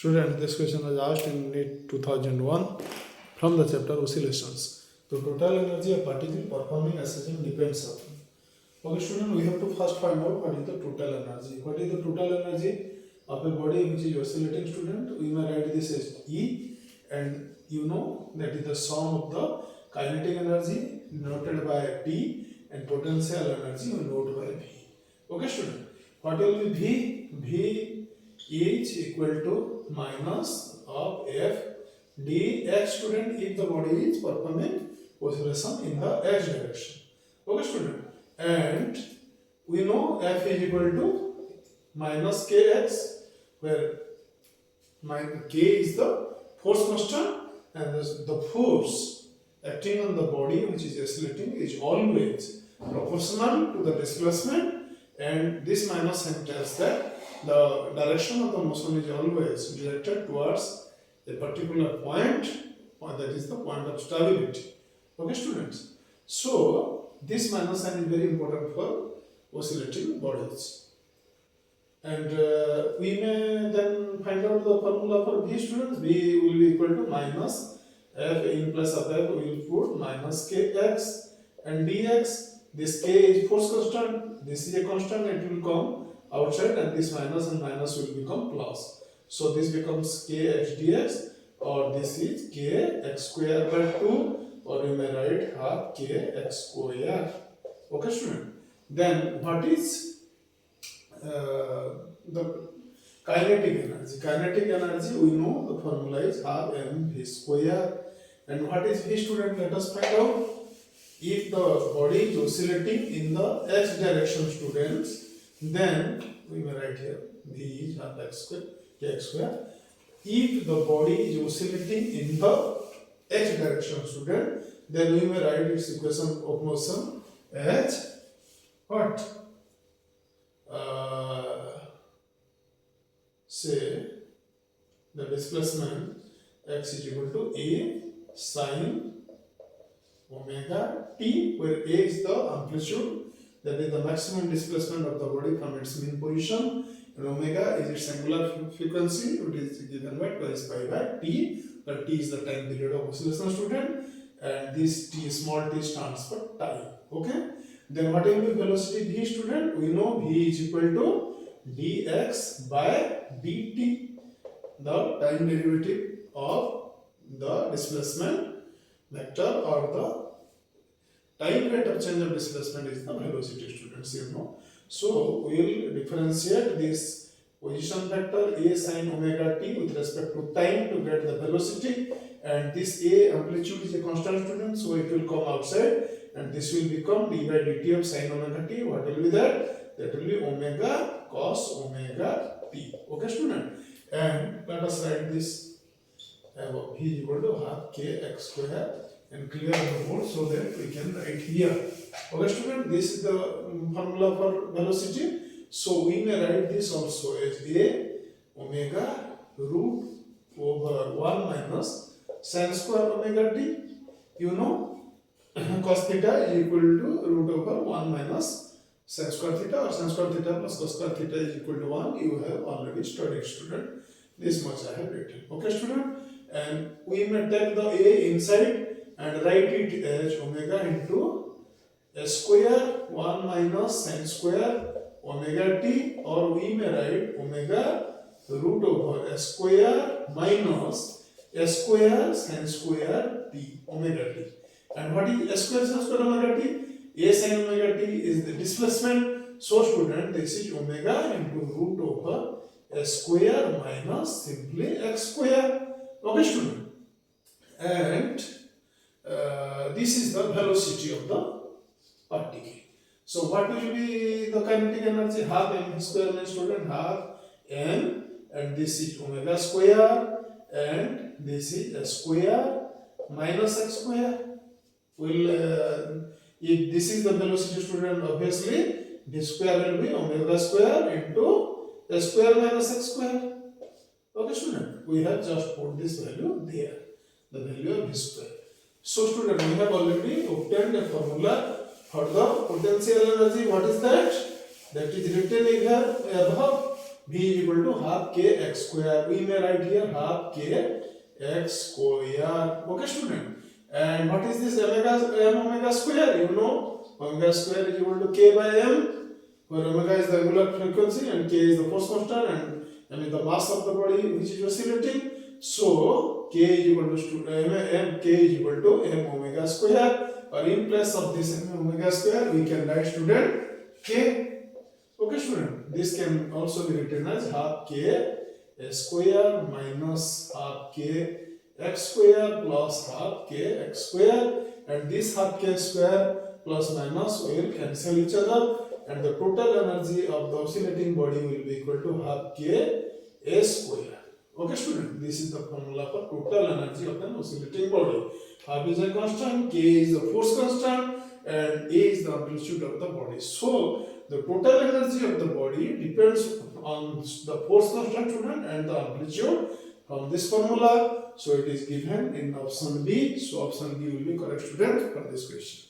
Student, this question was asked in NEET 2001 from the chapter Oscillations. The total energy of particle performing oscillation depends upon. Okay, student, we have to first find out what is the total energy. What is the total energy of a body which is oscillating, student? We may write this as E, and you know that is the sum of the kinetic energy denoted by P and potential energy denoted by V. Okay, student, what will be V? V is equal to minus of F dx, student, if the body is performing oscillation in the x direction. Okay, student, and we know F is equal to minus kx, where k is the force constant, and the force acting on the body which is oscillating is always proportional to the displacement, and this minus sign tells that the direction of the motion is always directed towards a particular point, that is the point of stability. Okay, students, so this minus sign is very important for oscillating bodies, and we may then find out the formula for V, students. V will be equal to minus F in place of F we will put minus kx, and dx, this k is force constant, this is a constant, it will come outside, and this minus and minus will become plus. So this becomes kx dx, or this is kx square by 2, or you may write half kx square. Okay, student. Then what is the kinetic energy? Kinetic energy, we know the formula is half mv square. And what is V, student? Let us find out. If the body is oscillating in the x direction, students, then we may write here V is half x square, kx square. If the body is oscillating in the x direction, student, then we may write its equation of motion as what? Say the displacement x is equal to a sine omega t, where a is the amplitude, that is the maximum displacement of the body from its mean position, and omega is its angular frequency, it is given by twice pi by t, where t is the time period of oscillation, student, and this t, small t, stands for time. Okay, then what will be velocity V, student? We know V is equal to dx by dt, the time derivative of the displacement vector, or the time rate of change of displacement is the velocity, students, you know. So we will differentiate this position vector a sin omega t with respect to time to get the velocity, and this a amplitude is a constant, student, so it will come outside, and this will become d by dt of sin omega t. What will be that? That will be omega cos omega t. Okay, student, and let us write this V is equal to half kx square, and clear the board so that we can write here. Okay, student, this is the formula for velocity. So we may write this also as a omega root over 1 minus sin square omega t. You know, cos theta is equal to root over 1 minus sin square theta, or sin square theta plus cos square theta is equal to 1. You have already studied, student. This much I have written. Okay, student, and we may take the a inside and write it as omega into a square 1 minus sin square omega t, or we may write omega root over a square minus a square sin square t omega t. And what is a square sin square omega t? A sin omega t is the displacement. So, student, this is omega into root over a square minus simply x square. Okay, student, and this is the velocity of the particle. So what will be the kinetic energy? Half m square, means, student, half m, and this is omega square, and this is a square minus x square. Will if this is the velocity, student, obviously this square will be omega square into a square minus x square. Okay, student, we have just put this value there, the value of v square. So, student, we have already obtained a formula for the potential energy. What is that? That is written here above. V is equal to half kx square. We may write here half kx square. Okay, student. And what is this omega square? You know, omega square is equal to k by m, where omega is the angular frequency and k is the force constant and m is the mass of the body which is oscillating. So k is equal to k is equal to m omega square. Or in place of this m omega square, we can write, student, k. Okay, student. This can also be written as half k square minus half k x square plus half k x square, and this half k square plus minus will cancel each other, and the total energy of the oscillating body will be equal to half k a square. Okay, student. This is the formula for total energy of an oscillating body. Half is a constant, k is the force constant, and a is the amplitude of the body. So the total energy of the body depends on the force constant, student, and the amplitude from this formula. So it is given in option B. So option B will be correct, student, for this question.